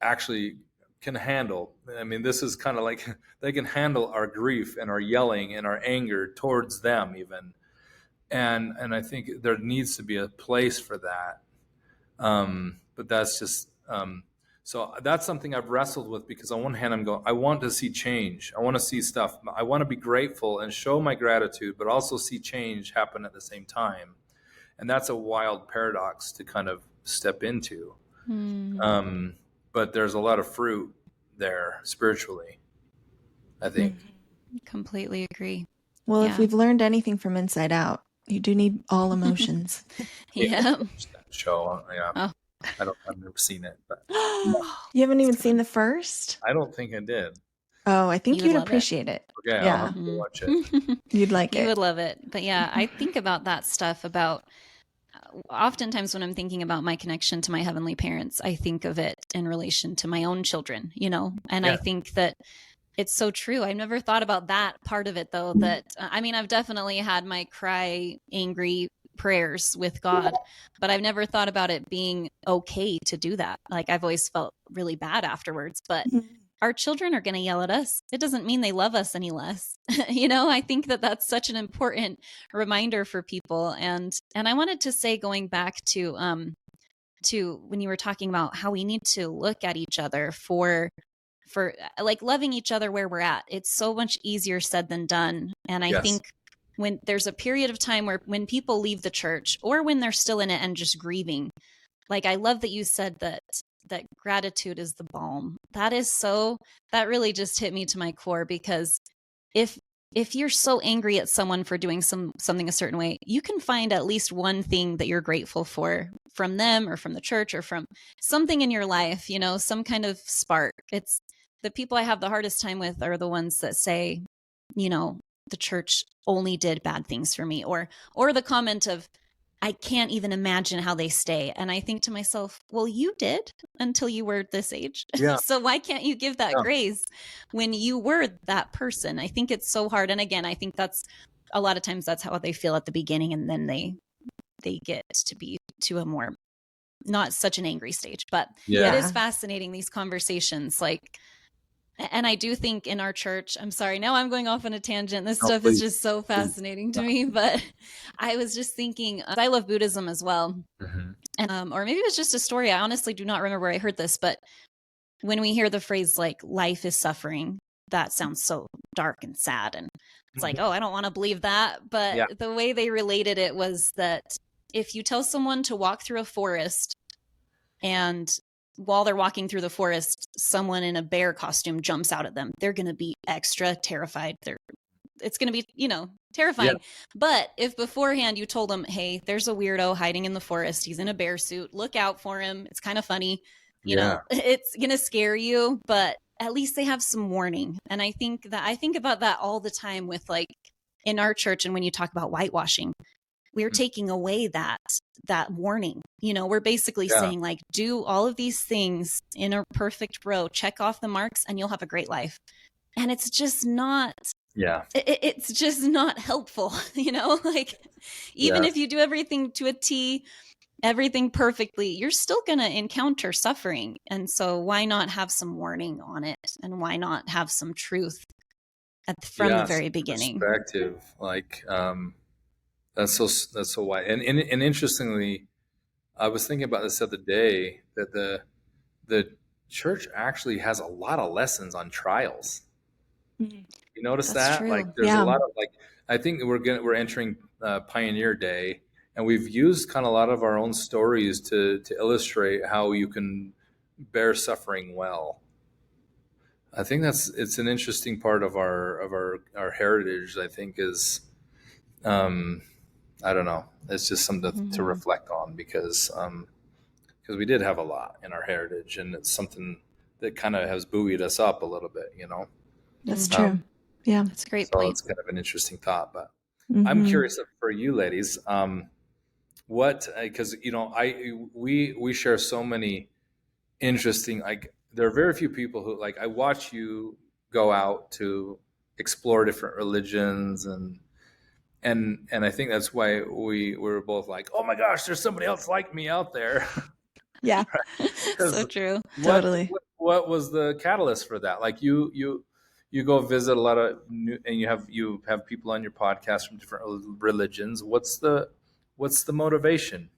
actually can handle. I mean, this is kind of like they can handle our grief and our yelling and our anger towards them even. And I think there needs to be a place for that. But that's just so that's something I've wrestled with, because on one hand I'm going, I want to see change. I want to see stuff. I want to be grateful and show my gratitude, but also see change happen at the same time. And that's a wild paradox to kind of step into. But there's a lot of fruit there spiritually, I think. Completely agree. Well, if we've learned anything from Inside Out, you do need all emotions. Yeah. Show, yeah. I've never seen it, but You haven't even seen the first? I don't think I did. Oh, I think You would you'd love appreciate it. Okay, Yeah. I'll have to watch it. You'd like You it. would love it. But yeah, I think about that stuff about oftentimes when I'm thinking about my connection to my heavenly parents, I think of it in relation to my own children, you know, and I think that it's so true. I never thought about that part of it, though, that I mean, I've definitely had my cry, angry prayers with God, but I've never thought about it being okay to do that. Like, I've always felt really bad afterwards, but our children are going to yell at us. It doesn't mean they love us any less. You know, I think that that's such an important reminder for people. And I wanted to say, going back to when you were talking about how we need to look at each other for like loving each other where we're at. It's so much easier said than done. And I think when there's a period of time where when people leave the church or when they're still in it and just grieving, like, I love that you said that gratitude is the balm. That really just hit me to my core, because if you're so angry at someone for doing something a certain way, you can find at least one thing that you're grateful for from them or from the church or from something in your life, you know, some kind of spark. It's the people I have the hardest time with are the ones that say, you know, the church only did bad things for me, or the comment of, I can't even imagine how they stay. And I think to myself, well, you did until you were this age. Yeah. So why can't you give that grace when you were that person? I think it's so hard. And again, I think that's a lot of times that's how they feel at the beginning. And then they get to be to a more, not such an angry stage, but it is fascinating, these conversations. Like, and I do think in our church, I'm sorry, now I'm going off on a tangent. This stuff is just so fascinating to me, but I was just thinking, I love Buddhism as well. And, or maybe it was just a story. I honestly do not remember where I heard this, but when we hear the phrase like life is suffering, that sounds so dark and sad. And it's like, oh, I don't want to believe that. But the way they related it was that if you tell someone to walk through a forest, and while they're walking through the forest, someone in a bear costume jumps out at them, they're going to be extra terrified. It's going to be, you know, terrifying. Yeah. But if beforehand you told them, hey, there's a weirdo hiding in the forest, he's in a bear suit, look out for him, it's kind of funny, you know, it's going to scare you, but at least they have some warning. And I think about that all the time with, like, in our church, and when you talk about whitewashing, we're taking away that warning. You know, we're basically saying, like, do all of these things in a perfect row, check off the marks, and you'll have a great life. And it's just not, it's just not helpful, you know, like, even if you do everything to a T, everything perfectly, you're still going to encounter suffering. And so why not have some warning on it? And why not have some truth from the very beginning? Perspective, like, that's so wide. And interestingly, I was thinking about this the other day, that the church actually has a lot of lessons on trials. You notice that? True. Like, there's a lot of, like, I think we're entering Pioneer Day, and we've used kind of a lot of our own stories to illustrate how you can bear suffering well. I think it's an interesting part of our heritage. I think is, I don't know. It's just something to reflect on, because we did have a lot in our heritage, and it's something that kind of has buoyed us up a little bit, you know. That's true. Yeah, that's a great so point. It's kind of an interesting thought, but I'm curious for you ladies, what, because, you know, we share so many interesting, like, there are very few people who, like, I watch you go out to explore different religions, and I think that's why we were both like, oh my gosh, there's somebody else like me out there. Yeah. So true. Totally. What was the catalyst for that? Like, you go visit a lot of new, and you have people on your podcast from different religions. What's the motivation?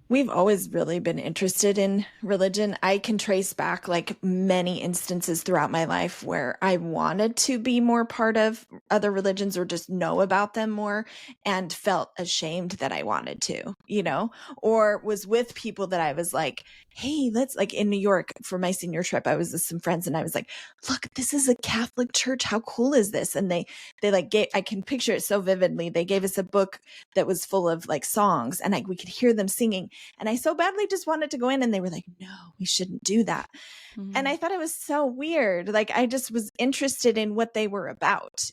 We've always really been interested in religion. I can trace back like many instances throughout my life where I wanted to be more part of other religions or just know about them more and felt ashamed that I wanted to, or was with people that I was like, hey, let's, like in New York for my senior trip, I was with some friends and I was like, look, this is a Catholic church. How cool is this? And they like I can picture it so vividly. They gave us a book that was full of like songs and we could hear them singing. And I so badly just wanted to go in and they were like, no, we shouldn't do that. Mm-hmm. And I thought it was so weird. Like I just was interested in what they were about,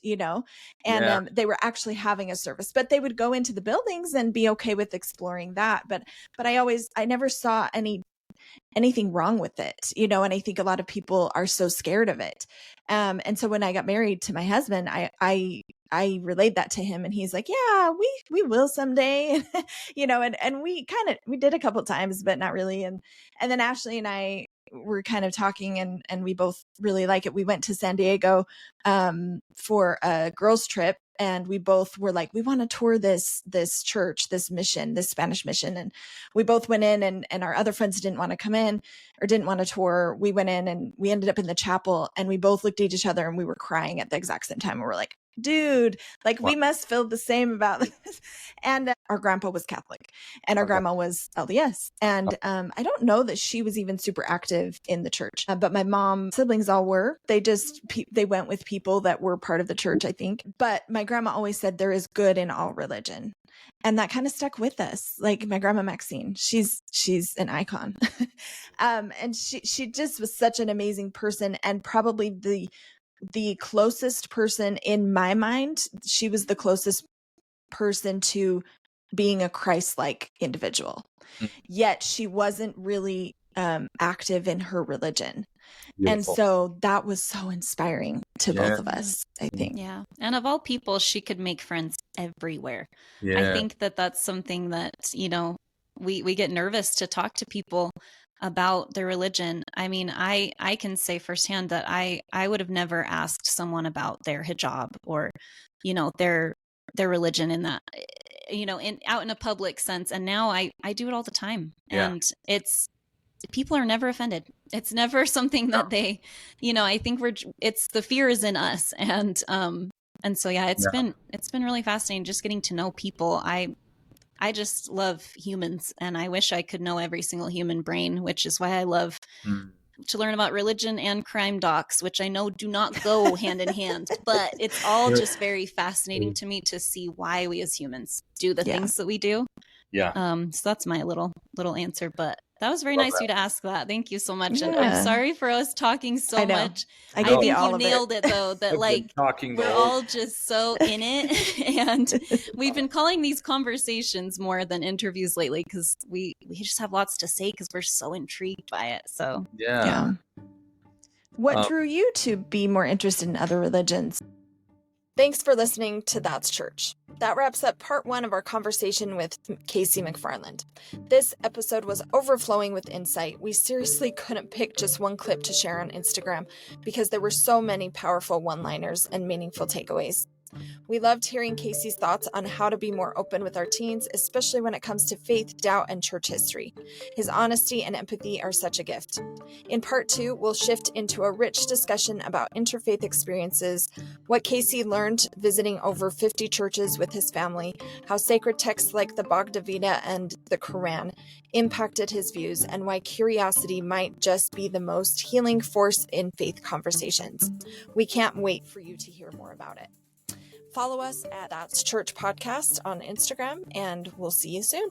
and they were actually having a service, but they would go into the buildings and be okay with exploring that. But I never saw anything wrong with it, and I think a lot of people are so scared of it. And so when I got married to my husband, I relayed that to him and he's like, yeah, we will someday, and we did a couple of times, but not really. And then Ashley and I were kind of talking and we both really like it. We went to San Diego for a girls trip. And we both were like, we want to tour this church, this mission, this Spanish mission. And we both went in and our other friends didn't want to come in or didn't want to tour. We went in and we ended up in the chapel and we both looked at each other and we were crying at the exact same time. And we're like, dude, like we must feel the same about this. And our grandpa was Catholic and our grandma was LDS. And I don't know that she was even super active in the church, but my mom's siblings all were. They went with people that were part of the church, I think. But my grandma always said there is good in all religion. And that kind of stuck with us. Like my grandma Maxine, she's an icon. And she just was such an amazing person and probably the closest person in my mind. She was the closest person to being a Christ-like individual. Yet she wasn't really active in her religion. Beautiful. And so that was so inspiring to both of us, I think. Yeah. And of all people, she could make friends everywhere. Yeah. I think that's something that, we get nervous to talk to people about their religion. I mean, I can say firsthand that I would have never asked someone about their hijab or, their religion in that, out in a public sense. And now I do it all the time. Yeah. And people are never offended. It's never something that they, I think it's the fear is in us. And so, yeah, it's been really fascinating just getting to know people. I just love humans and I wish I could know every single human brain, which is why I love to learn about religion and crime docs, which I know do not go hand in hand, but it's all just very fascinating to me to see why we as humans do the things that we do. Yeah. So that's my little answer, but that was very nice of you to ask that. Thank you so much. Yeah. And I'm sorry for us talking so much. I think you nailed it though, that like we're all just so in it. And we've been calling these conversations more than interviews lately because we just have lots to say because we're so intrigued by it. So yeah. What drew you to be more interested in other religions? Thanks for listening to That's Church. That wraps up part 1 of our conversation with Casey McFarland. This episode was overflowing with insight. We seriously couldn't pick just one clip to share on Instagram because there were so many powerful one-liners and meaningful takeaways. We loved hearing Casey's thoughts on how to be more open with our teens, especially when it comes to faith, doubt, and church history. His honesty and empathy are such a gift. In part 2, we'll shift into a rich discussion about interfaith experiences, what Casey learned visiting over 50 churches with his family, how sacred texts like the Bhagavad Gita and the Quran impacted his views, and why curiosity might just be the most healing force in faith conversations. We can't wait for you to hear more about it. Follow us at That's Church Podcast on Instagram, and we'll see you soon.